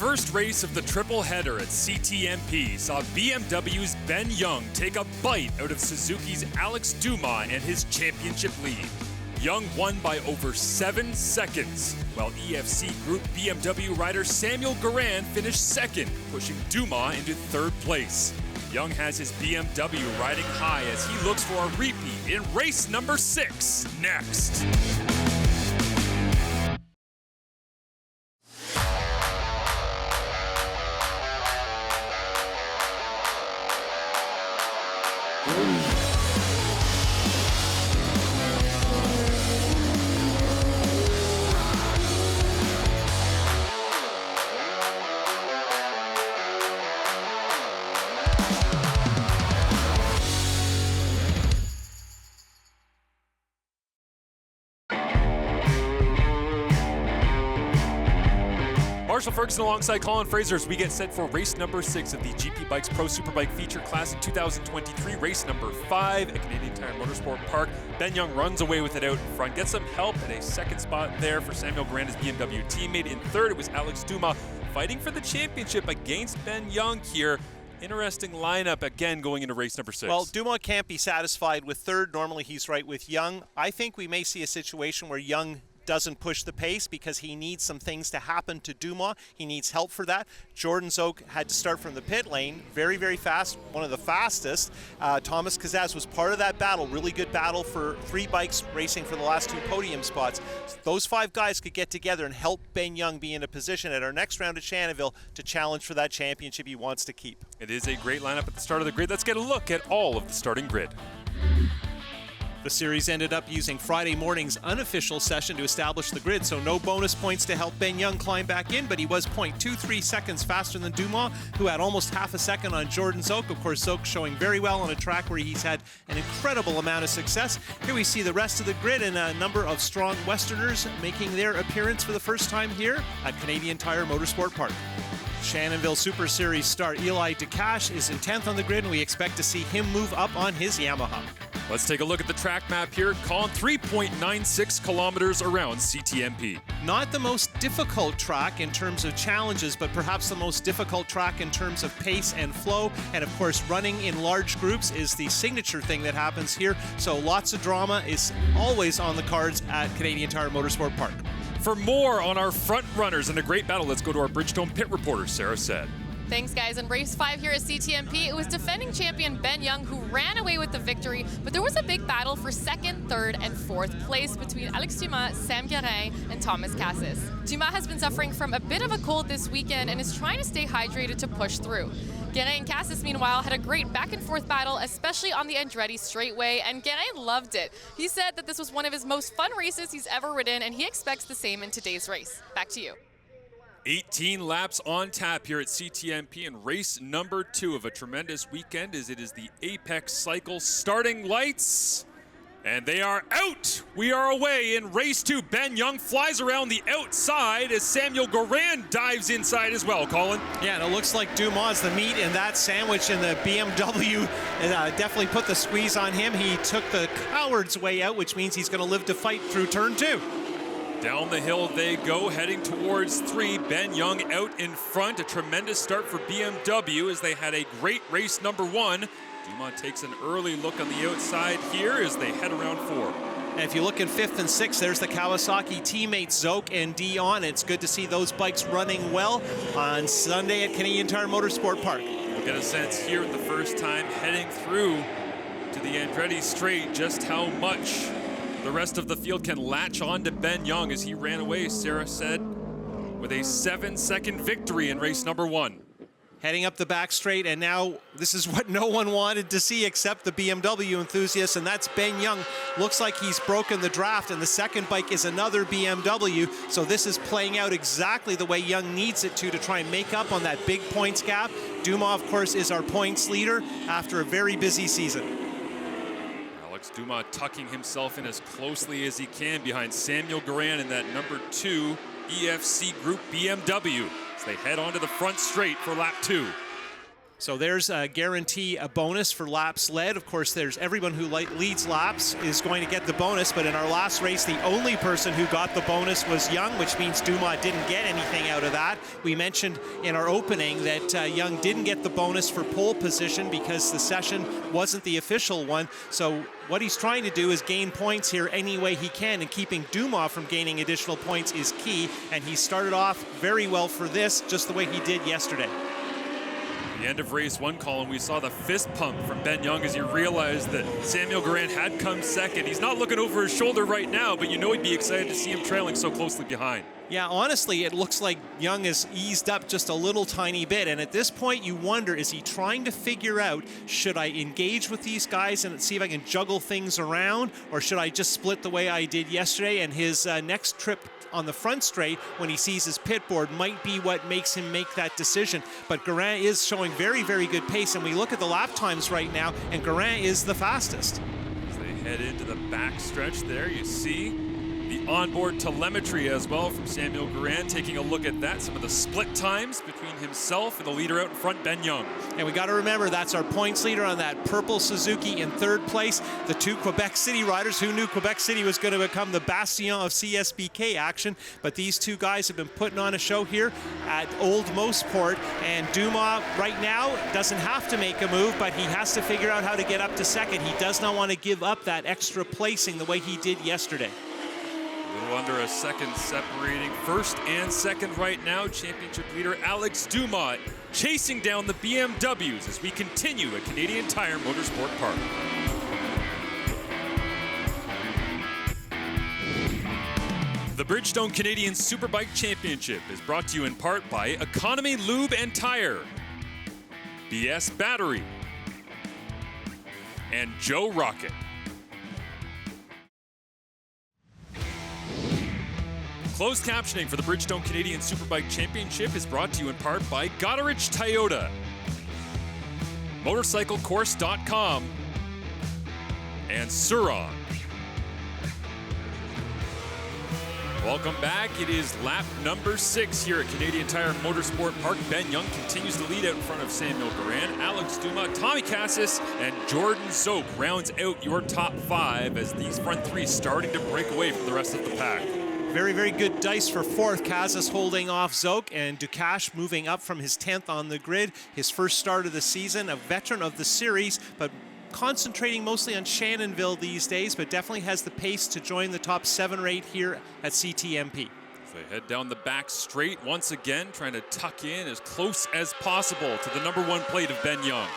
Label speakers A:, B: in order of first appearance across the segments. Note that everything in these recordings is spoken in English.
A: first race of the triple header at CTMP saw BMW's Ben Young take a bite out of Suzuki's Alex Dumas and his championship lead. Young won by over 7 seconds, while EFC Group BMW rider Samuel Guerin finished second, pushing Dumas into third place. Young has his BMW riding high as he looks for a repeat in race number 6 next. Marshall Ferguson alongside Colin Fraser as we get set for race number 6 of the GP Bikes Pro Superbike Feature Classic 2023, race number 5 at Canadian Tire Motorsport Park. Ben Young runs away with it out in front, gets some help at a second spot there for Samuel Guerin, his BMW teammate. In third, it was Alex Dumas fighting for the championship against Ben Young here. Interesting lineup again going into race number 6.
B: Well, Dumas can't be satisfied with third. Normally he's right with Young. I think we may see a situation where Young doesn't push the pace because he needs some things to happen to Dumas. He needs help for that. Jordan Zoke had to start from the pit lane. Very, very fast. One of the fastest. Thomas Kazaz was part of that battle. Really good battle for 3 bikes racing for the last 2 podium spots. Those 5 guys could get together and help Ben Young be in a position at our next round at Shannonville to challenge for that championship he wants to keep.
A: It is a great lineup at the start of the grid. Let's get a look at all of the starting grid.
B: The series ended up using Friday morning's unofficial session to establish the grid, so no bonus points to help Ben Young climb back in, but he was 0.23 seconds faster than Dumas, who had almost half a second on Jordan Zoke. Of course, Zoke showing very well on a track where he's had an incredible amount of success. Here we see the rest of the grid and a number of strong Westerners making their appearance for the first time here at Canadian Tire Motorsport Park. Shannonville Super Series star Eli DeCash is in 10th on the grid, and we expect to see him move up on his Yamaha.
A: Let's take a look at the track map here. Colin, 3.96 kilometers around CTMP.
B: Not the most difficult track in terms of challenges, but perhaps the most difficult track in terms of pace and flow. And of course, running in large groups is the signature thing that happens here. So lots of drama is always on the cards at Canadian Tire Motorsport Park.
A: For more on our front runners and a great battle, let's go to our Bridgestone pit reporter, Sarah Said.
C: Thanks, guys. In race 5 here at CTMP, it was defending champion Ben Young who ran away with the victory, but there was a big battle for 2nd, 3rd, and 4th place between Alex Dumas, Sam Guerin, and Thomas Cassis. Dumas has been suffering from a bit of a cold this weekend and is trying to stay hydrated to push through. Guerin and Cassis, meanwhile, had a great back-and-forth battle, especially on the Andretti straightway, and Guerin loved it. He said that this was one of his most fun races he's ever ridden, and he expects the same in today's race. Back to you.
A: 18 laps on tap here at CTMP in race number 2 of a tremendous weekend as it is the Apex Cycle starting lights. And they are out. We are away in race 2. Ben Young flies around the outside as Samuel Guerin dives inside as well, Colin.
B: Yeah, and it looks like Dumas, the meat in that sandwich, and the BMW definitely put the squeeze on him. He took the coward's way out, which means he's going to live to fight through turn 2.
A: Down the hill they go, heading towards 3. Ben Young out in front. A tremendous start for BMW as they had a great race number 1. Dumas takes an early look on the outside here as they head around 4.
B: And if you look in 5th and 6th, there's the Kawasaki teammates Zoke and Dion. It's good to see those bikes running well on Sunday at Canadian Tire Motorsport Park.
A: We'll get a sense here the first time heading through to the Andretti straight just how much the rest of the field can latch on to Ben Young as he ran away, Sarah said, with a 7-second victory in race number 1.
B: Heading up the back straight, and now this is what no one wanted to see except the BMW enthusiasts, and that's Ben Young. Looks like he's broken the draft, and the second bike is another BMW, so this is playing out exactly the way Young needs it to try and make up on that big points gap. Dumas, of course, is our points leader after a very busy season.
A: Dumas tucking himself in as closely as he can behind Samuel Guerin in that number 2 EFC Group BMW as they head onto the front straight for lap 2.
B: So there's a guarantee, a bonus for laps led. Of course, there's everyone who leads laps is going to get the bonus, but in our last race, the only person who got the bonus was Young, which means Dumas didn't get anything out of that. We mentioned in our opening that Young didn't get the bonus for pole position because the session wasn't the official one. So what he's trying to do is gain points here any way he can, and keeping Dumas from gaining additional points is key, and he started off very well for this, just the way he did yesterday.
A: The end of race one, Colin, we saw the fist pump from Ben Young as he realized that Samuel Guerin had come second. He's not looking over his shoulder right now, but you know he'd be excited to see him trailing so closely behind.
B: Yeah, honestly, it looks like Young has eased up just a little tiny bit. And at this point, you wonder, is he trying to figure out, should I engage with these guys and see if I can juggle things around, or should I just split the way I did yesterday? And his next trip on the front straight, when he sees his pit board, might be what makes him make that decision. But Guerin is showing very, very good pace. And we look at the lap times right now, and Guerin is the fastest.
A: As they head into the back stretch there, you see the onboard telemetry as well from Samuel Guerin, taking a look at that, some of the split times between himself and the leader out in front, Ben Young.
B: And we got to remember, that's our points leader on that purple Suzuki in third place. The two Quebec City riders, who knew Quebec City was going to become the bastion of CSBK action, but these two guys have been putting on a show here at Old Mosport, and Dumas right now doesn't have to make a move, but he has to figure out how to get up to second. He does not want to give up that extra placing the way he did yesterday.
A: A little under a second separating first and second right now. Championship leader Alex Dumas chasing down the BMWs as we continue at Canadian Tire Motorsport Park. The Bridgestone Canadian Superbike Championship is brought to you in part by Economy Lube and Tire, BS Battery, and Joe Rocket. Closed captioning for the Bridgestone Canadian Superbike Championship is brought to you in part by Goderich Toyota, MotorcycleCourse.com, and Suron. Welcome back. It is lap number 6 here at Canadian Tire Motorsport Park. Ben Young continues to lead out in front of Samuel Guerin. Alex Dumas, Tommy Cassis, and Jordan Zoke rounds out your top 5 as these front 3 starting to break away from the rest of the pack.
B: Very, very good dice for fourth. Cassis holding off Zoke, and Ducash moving up from his 10th on the grid. His first start of the season, a veteran of the series, but concentrating mostly on Shannonville these days, but definitely has the pace to join the top 7 or 8 here at CTMP.
A: As they head down the back straight once again, trying to tuck in as close as possible to the number 1 plate of Ben Young.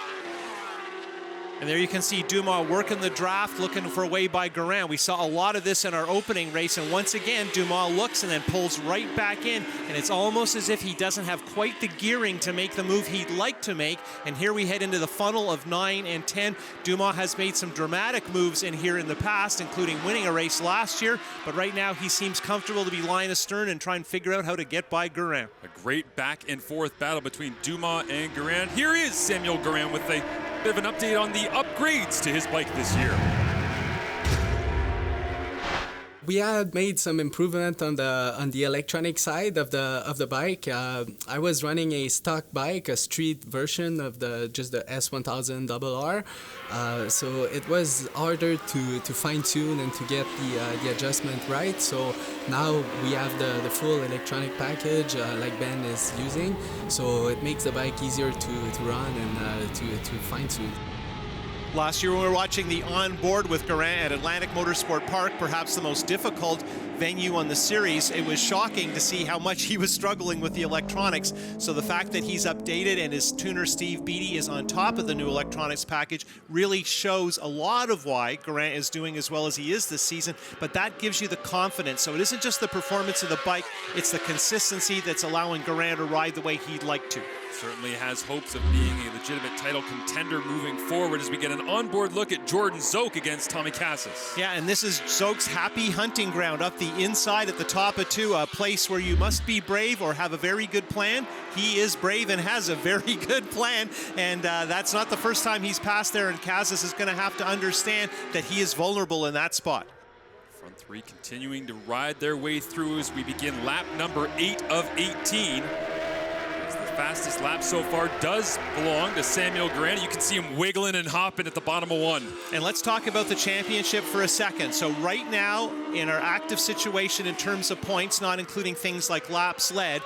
B: And there you can see Dumas working the draft, looking for a way by Guerin. We saw a lot of this in our opening race, and once again, Dumas looks and then pulls right back in, and it's almost as if he doesn't have quite the gearing to make the move he'd like to make. And here we head into the funnel of 9 and 10. Dumas has made some dramatic moves in here in the past, including winning a race last year, but right now he seems comfortable to be line astern and try and figure out how to get by Guerin.
A: A great back and forth battle between Dumas and Guerin. Here is Samuel Guerin with a bit of an update on the upgrades to his bike this year.
D: We had made some improvement on the electronic side of the bike. I was running a stock bike, a street version of just the S1000RR, so it was harder to fine tune and to get the adjustment right. So now we have the full electronic package like Ben is using, so it makes the bike easier to run and to fine tune.
B: Last year when we were watching the onboard with Guerin at Atlantic Motorsport Park, perhaps the most difficult venue on the series, it was shocking to see how much he was struggling with the electronics. So the fact that he's updated and his tuner Steve Beattie is on top of the new electronics package really shows a lot of why Guerin is doing as well as he is this season, but that gives you the confidence. So it isn't just the performance of the bike, it's the consistency that's allowing Guerin to ride the way he'd like to.
A: Certainly has hopes of being a legitimate title contender moving forward as we get an onboard look at Jordan Zoke against Tommy Cassis.
B: Yeah, and this is Zoke's happy hunting ground up the inside at the top of 2, a place where you must be brave or have a very good plan. He is brave and has a very good plan, and that's not the first time he's passed there, and Cassis is going to have to understand that he is vulnerable in that spot.
A: Front 3 continuing to ride their way through as we begin lap number 8 of 18. fastest lap so far does belong to Samuel Guerin. You can see him wiggling and hopping at the bottom of one.
B: And let's talk about the championship for a second. So right now, in our active situation in terms of points, not including things like laps led,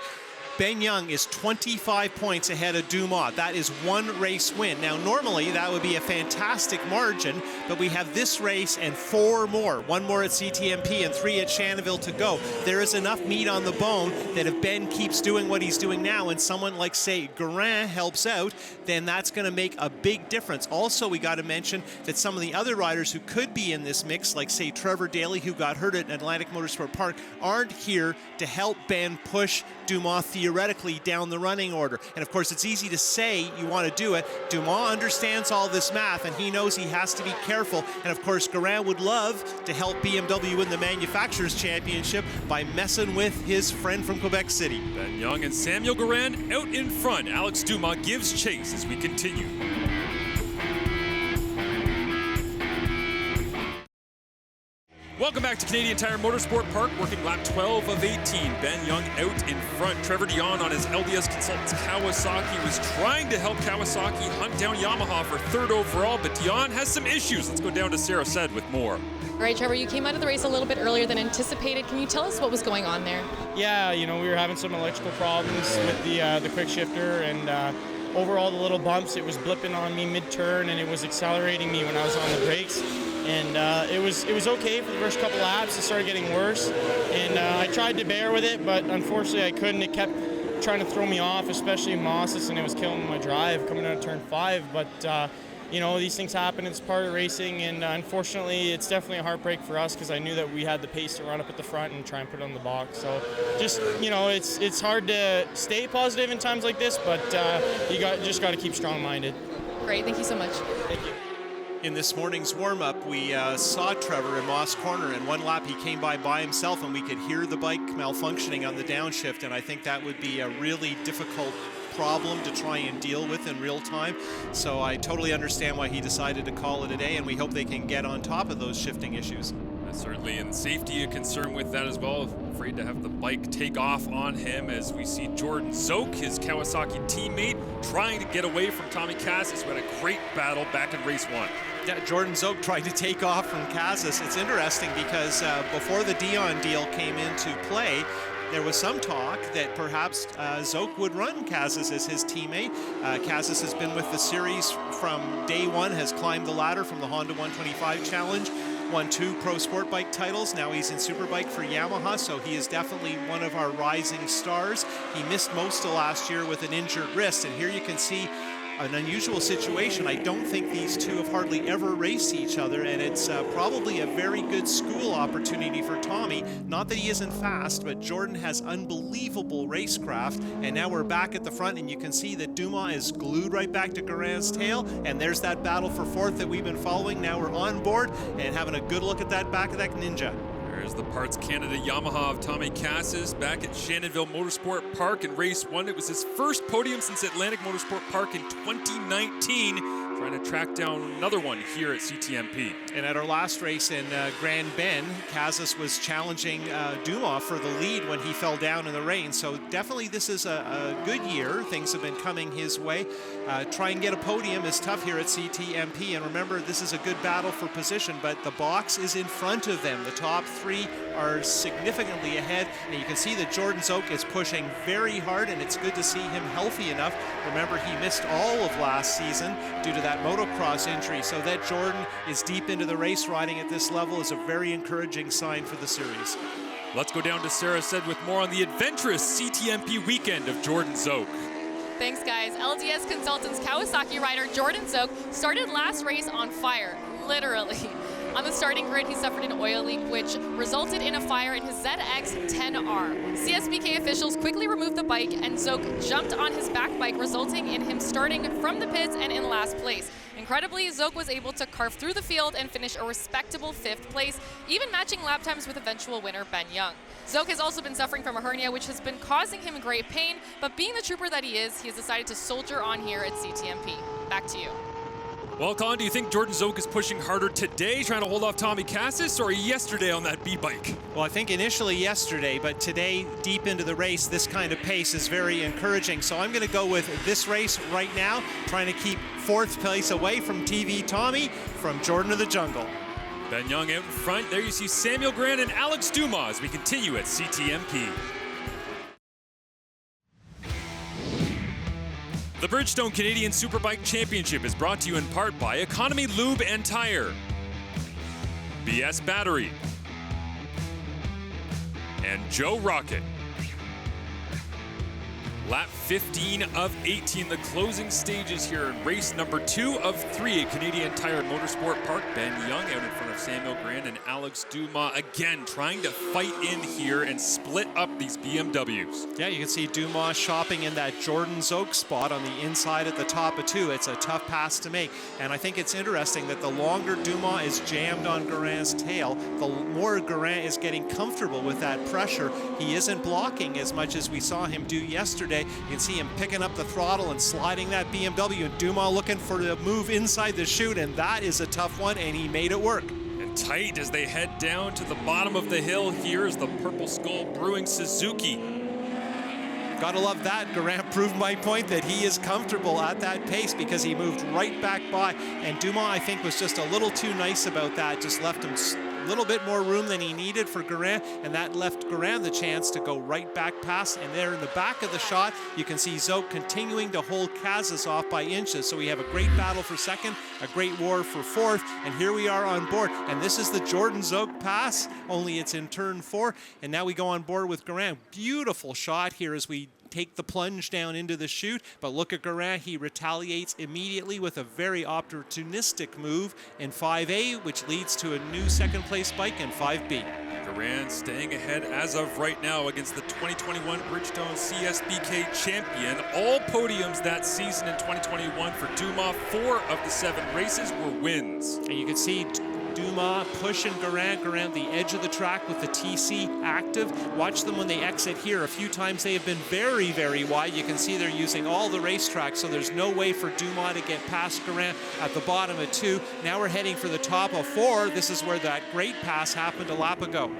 B: Ben Young is 25 points ahead of Dumas. That is one race win. Now, normally that would be a fantastic margin, but we have this race and 4 more. 1 more at CTMP and 3 at Shannonville to go. There is enough meat on the bone that if Ben keeps doing what he's doing now and someone like, say, Guerin helps out, then that's going to make a big difference. Also, we got to mention that some of the other riders who could be in this mix, like, say, Trevor Daly, who got hurt at Atlantic Motorsport Park, aren't here to help Ben push Dumas theoretically down the running order. And of course, it's easy to say you want to do it. Dumas understands all this math, and he knows he has to be careful. And of course, Guerin would love to help BMW win the Manufacturers Championship by messing with his friend from Quebec City.
A: Ben Young and Samuel Guerin out in front. Alex Dumas gives chase as we continue. Welcome back to Canadian Tire Motorsport Park, working lap 12 of 18. Ben Young out in front. Trevor Dion on his LDS Consultants Kawasaki was trying to help Kawasaki hunt down Yamaha for 3rd overall, but Dion has some issues. Let's go down to Sarah Said with more.
C: All right, Trevor, you came out of the race a little bit earlier than anticipated. Can you tell us what was going on there?
E: Yeah, you know, we were having some electrical problems with the quick shifter, and overall the little bumps, it was blipping on me mid-turn, and it was accelerating me when I was on the brakes. And it was okay for the first couple laps. It started getting worse, and I tried to bear with it, but unfortunately I couldn't. It kept trying to throw me off, especially in Mosses, and it was killing my drive coming out of turn 5. But you know, these things happen. It's part of racing, and unfortunately, it's definitely a heartbreak for us because I knew that we had the pace to run up at the front and try and put it on the box. So, just, you know, it's hard to stay positive in times like this, but you just got to keep strong-minded.
C: Great, thank you so much.
E: Thank you.
B: In this morning's warm-up, we saw Trevor in Moss Corner, and one lap he came by himself, and we could hear the bike malfunctioning on the downshift, and I think that would be a really difficult problem to try and deal with in real time. So I totally understand why he decided to call it a day, and we hope they can get on top of those shifting issues.
A: Certainly, and safety a concern with that as well. Afraid to have the bike take off on him as we see Jordan Zoke, his Kawasaki teammate, trying to get away from Tommy Cassis, who had a great battle back in race 1.
B: Yeah, Jordan Zoke tried to take off from Cassis. It's interesting because before the Dion deal came into play, there was some talk that perhaps Zoke would run Cassis as his teammate. Cassis has been with the series from day 1, has climbed the ladder from the Honda 125 Challenge, won 2 Pro Sport Bike titles. Now he's in Superbike for Yamaha, so he is definitely one of our rising stars. He missed most of last year with an injured wrist, and here you can see an unusual situation. I don't think these two have hardly ever raced each other, and it's probably a very good school opportunity for Tommy. Not that he isn't fast, but Jordan has unbelievable racecraft, and now we're back at the front, and you can see that Dumas is glued right back to Guerin's tail, and there's that battle for 4th that we've been following. Now we're on board and having a good look at that back of that Ninja.
A: There's the Parts Canada Yamaha of Tommy Cassis back at Shannonville Motorsport Park in race 1. It was his first podium since Atlantic Motorsport Park in 2019. Trying to track down another one here at CTMP.
B: And at our last race in Grand Bend, Cassis was challenging Dumas for the lead when he fell down in the rain. So definitely this is a good year. Things have been coming his way. Try and get a podium is tough here at CTMP. And remember, this is a good battle for position, but the box is in front of them. The top 3 are significantly ahead. And you can see that Jordan Zoke is pushing very hard, and it's good to see him healthy enough. Remember, he missed all of last season due to that motocross injury, so that Jordan is deep into the race riding at this level is a very encouraging sign for the series.
A: Let's go down to Sarah Said with more on the adventurous CTMP weekend of Jordan Zoke.
C: Thanks, guys. LDS Consultants Kawasaki rider Jordan Zoke started last race on fire, literally. On the starting grid, he suffered an oil leak, which resulted in a fire in his ZX-10R. CSBK officials quickly removed the bike, and Zoke jumped on his back bike, resulting in him starting from the pits and in last place. Incredibly, Zoke was able to carve through the field and finish a respectable 5th place, even matching lap times with eventual winner Ben Young. Zoke has also been suffering from a hernia, which has been causing him great pain, but being the trooper that he has decided to soldier on here at CTMP. Back to you.
A: Well, Colin, do you think Jordan Zoke is pushing harder today, trying to hold off Tommy Cassis, or yesterday on that B-bike?
B: Well, I think initially yesterday, but today, deep into the race, this kind of pace is very encouraging. So I'm going to go with this race right now, trying to keep fourth place away from TV Tommy, from Jordan of the Jungle.
A: Ben Young out in front. There you see Samuel Guerin and Alex Dumas as we continue at CTMP. The Bridgestone Canadian Superbike Championship is brought to you in part by Economy Lube and Tire, BS Battery, and Joe Rocket. Lap 15 of 18, the closing stages here in race number 2 of 3 at Canadian Tire Motorsport Park. Ben Young out in front of Samuel Guerin and Alex Dumas again trying to fight in here and split up these BMWs.
B: Yeah, you can see Dumas shopping in that Jordan Zoke spot on the inside at the top of 2. It's a tough pass to make, and I think it's interesting that the longer Dumas is jammed on Guerin's tail, the more Guerin is getting comfortable with that pressure. He isn't blocking as much as we saw him do yesterday. You can see him picking up the throttle and sliding that BMW, and Dumas looking for the move inside the chute, and that is a tough one, and he made it work.
A: And tight as they head down to the bottom of the hill. Here's the Purple Skull Brewing Suzuki.
B: Gotta love that. Guerin proved my point that he is comfortable at that pace because he moved right back by, and Dumas, I think, was just a little too nice about that, just left him a little bit more room than he needed for Guerin, and that left Guerin the chance to go right back past. And there in the back of the shot, you can see Zoke continuing to hold Cassis off by inches. So we have a great battle for second, a great war for fourth, and here we are on board. And this is the Jordan Zoke pass, only it's in turn 4, and now we go on board with Guerin. Beautiful shot here as we take the plunge down into the chute, but look at Guerin, he retaliates immediately with a very opportunistic move in 5A, which leads to a new second place bike in 5B.
A: Guerin staying ahead as of right now against the 2021 Bridgestone CSBK champion. All podiums that season in 2021 for Dumas. 4 of the 7 races were wins.
B: And you can see Dumas pushing Guerin the edge of the track with the TC active. Watch them when they exit here. A few times they have been very, very wide. You can see they're using all the racetrack, so there's no way for Dumas to get past Guerin at the bottom of 2. Now we're heading for the top of 4. This is where that great pass happened a lap ago.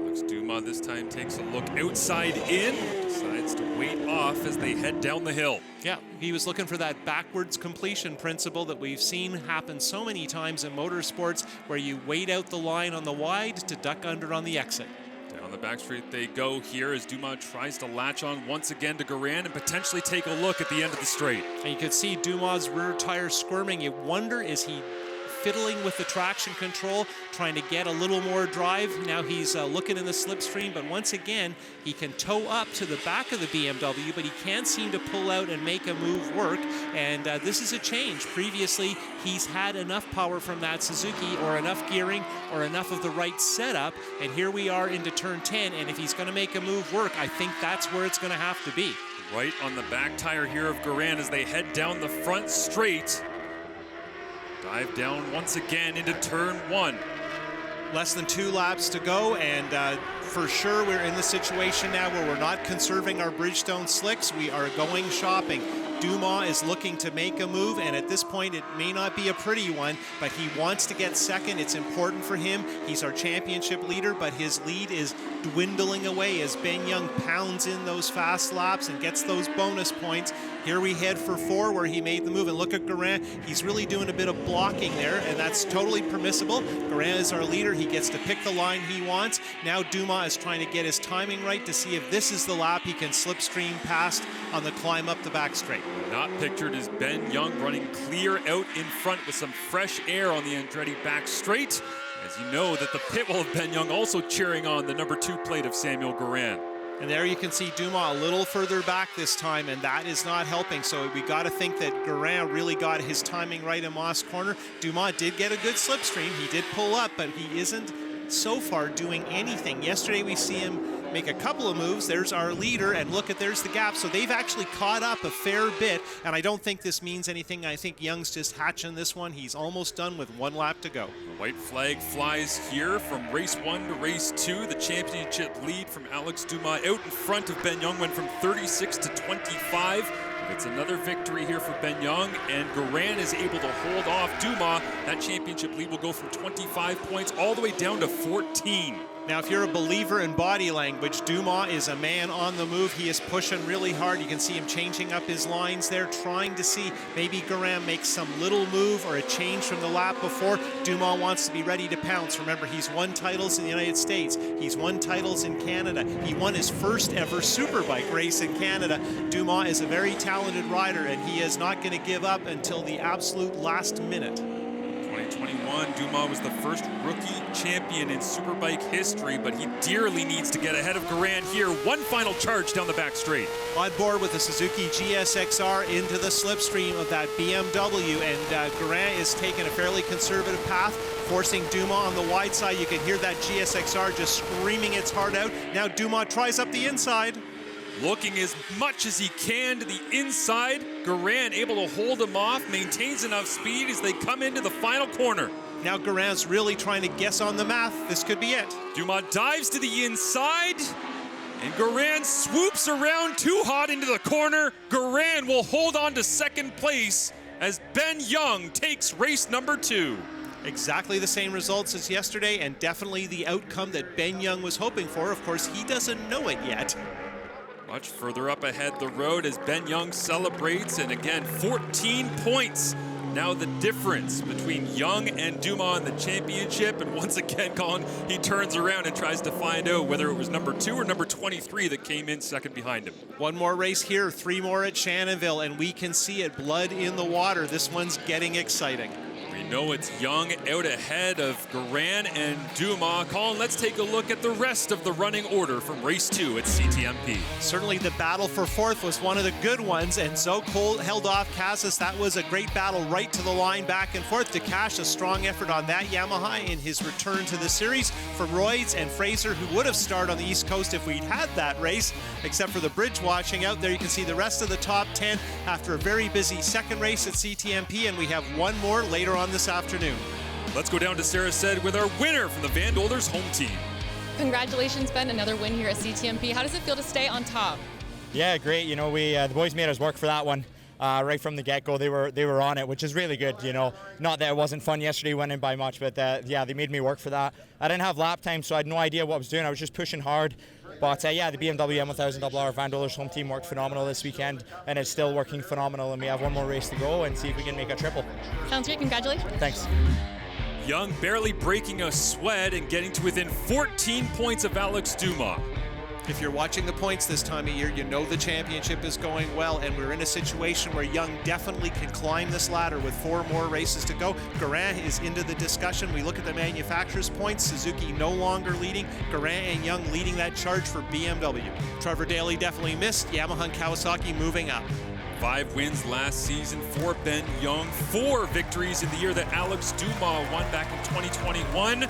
A: Alex Dumas this time takes a look outside in, decides to wait off as they head down the hill.
B: Yeah, he was looking for that backwards completion principle that we've seen happen so many times in motorsports, where you wait out the line on the wide to duck under on the exit.
A: Down the back straight they go here as Dumas tries to latch on once again to Guerin and potentially take a look at the end of the straight.
B: And you can see Dumas' rear tire squirming. You wonder, is he fiddling with the traction control, trying to get a little more drive? Now he's looking in the slipstream, but once again, he can tow up to the back of the BMW, but he can't seem to pull out and make a move work, and this is a change. Previously, he's had enough power from that Suzuki, or enough gearing, or enough of the right setup, and here we are into turn 10, and if he's going to make a move work, I think that's where it's going to have to be.
A: Right on the back tire here of Guerin as they head down the front straight. Dive down once again into turn 1.
B: Less than 2 laps to go, and for sure we're in the situation now where we're not conserving our Bridgestone slicks. We are going shopping. Dumas is looking to make a move, and at this point it may not be a pretty one, but he wants to get second. It's important for him. He's our championship leader, but his lead is dwindling away as Ben Young pounds in those fast laps and gets those bonus points. Here we head for 4, where he made the move, and look at Guerin. He's really doing a bit of blocking there, and that's totally permissible. Guerin is our leader. He gets to pick the line he wants. Now Dumas is trying to get his timing right to see if this is the lap he can slipstream past on the climb up the back straight.
A: Not pictured is Ben Young running clear out in front with some fresh air on the Andretti back straight. As you know that the pit wall of Ben Young also cheering on the number 2 plate of Samuel Guerin.
B: And there you can see Dumas a little further back this time, and that is not helping. So we got to think that Guerin really got his timing right in Moss Corner. Dumas did get a good slipstream. He did pull up, but he isn't so far doing anything. Yesterday we see him make a couple of moves. There's our leader, and look at, there's the gap. So they've actually caught up a fair bit, and I don't think this means anything. I think Young's just hatching this one. He's almost done with 1 lap to go.
A: The white flag flies here from race 1 to race 2. The championship lead from Alex Dumas out in front of Ben Young went from 36 to 25. It's another victory here for Ben Young, and Guerin is able to hold off Dumas. That championship lead will go from 25 points all the way down to 14.
B: Now, if you're a believer in body language, Dumas is a man on the move. He is pushing really hard. You can see him changing up his lines there, trying to see maybe Guerin makes some little move or a change from the lap before. Dumas wants to be ready to pounce. Remember, he's won titles in the United States. He's won titles in Canada. He won his first ever Superbike race in Canada. Dumas is a very talented rider, and he is not going to give up until the absolute last minute.
A: 2021, Dumas was the first rookie champion in Superbike history, but he dearly needs to get ahead of Guerin here. One final charge down the back straight.
B: On board with the Suzuki GSXR into the slipstream of that BMW, and Guerin is taking a fairly conservative path, forcing Dumas on the wide side. You can hear that GSXR just screaming its heart out. Now Dumas tries up the inside.
A: Looking as much as he can to the inside. Guerin able to hold him off, maintains enough speed as they come into the final corner.
B: Now Guerin's really trying to guess on the math. This could be it.
A: Dumas dives to the inside, and Guerin swoops around too hot into the corner. Guerin will hold on to second place as Ben Young takes race number 2.
B: Exactly the same results as yesterday, and definitely the outcome that Ben Young was hoping for. Of course, he doesn't know it yet.
A: Much further up ahead the road as Ben Young celebrates, and again 14 points. Now the difference between Young and Dumas in the championship, and once again, Colin, he turns around and tries to find out whether it was number 2 or number 23 that came in second behind him.
B: One more race here, 3 more at Shannonville, and we can see it, blood in the water. This one's getting exciting.
A: We know it's Young out ahead of Guerin and Dumas. Colin, let's take a look at the rest of the running order from race 2 at CTMP.
B: Certainly the battle for 4th was one of the good ones, and so Cole held off Casas. That was a great battle right to the line, back and forth. To Cash, a strong effort on that Yamaha in his return to the series. For Royds and Fraser, who would have started on the East Coast if we'd had that race, except for the bridge watching out there. You can see the rest of the top 10 after a very busy second race at CTMP, and we have one more later on this afternoon.
A: Let's go down to Sarah Said with our winner from the Van Olders home team.
C: Congratulations, Ben, another win here at CTMP. How does it feel to stay on top?
F: Yeah, great. You know, the boys made us work for that one. Right from the get-go, they were on it, which is really good. You know, not that it wasn't fun yesterday, winning by much, but yeah, they made me work for that. I didn't have lap time, so I had no idea what I was doing. I was just pushing hard. But yeah, the BMW M1000RR Van Olders home team worked phenomenal this weekend, and it's still working phenomenal. And we have one more race to go and see if we can make a triple.
C: Sounds great. Congratulations.
F: Thanks.
A: Young barely breaking a sweat and getting to within 14 points of Alex Dumas.
B: If you're watching the points this time of year, you know the championship is going well, and we're in a situation where Young definitely can climb this ladder with 4 more races to go. Guerin is into the discussion. We look at the manufacturer's points. Suzuki no longer leading. Guerin and Young leading that charge for BMW. Trevor Daly definitely missed. Yamaha and Kawasaki moving up.
A: 5 wins last season for Ben Young. 4 victories in the year that Alex Dumas won back in 2021.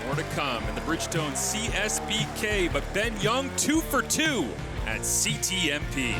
A: More to come in the Bridgestone CSBK, but Ben Young 2 for 2 at CTMP.